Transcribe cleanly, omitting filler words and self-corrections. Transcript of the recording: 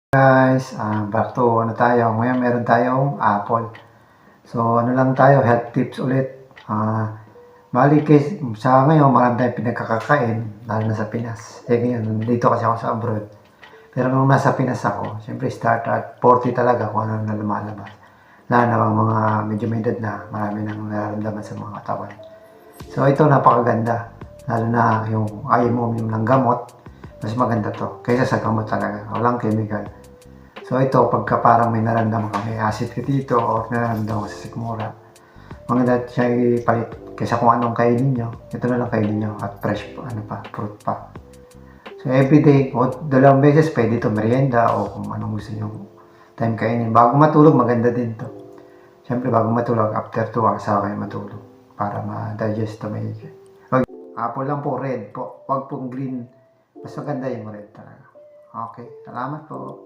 Guys, back to ano tayo, ngayon meron tayong apple. So ano lang tayo, health tips ulit. Bali sa ngayon marami tayong pinagkakakain, lalo na sa Pinas. Ngayon, dito kasi ako sa abroad. Pero nung nasa Pinas ako, siyempre start at 40 talaga kung ano na lumalabas. Lalo na mga medyo may edad na, marami nang nararamdaman sa mga katawan. So ito napakaganda, lalo na yung ayaw mo ng gamot, mas maganda to kaysa sa gamot talaga, walang chemical. So ito, pagka parang may naramdaman ka, may acid ka dito o naramdaman ka sa sikmura, maganda siya ipalit kaysa kung anong kainin nyo, ito na lang kainin nyo at fresh fruit pa. So everyday, o dalawang beses pwede ito merienda o kung anong gusto nyo time kainin. Bago matulog, maganda din to. Siyempre bago matulog, after 2 hours saka kayo matulog para ma-digest to maigi. Apple lang po, red po. Wag pong green. Mas maganda yung red talaga. Okay, salamat po.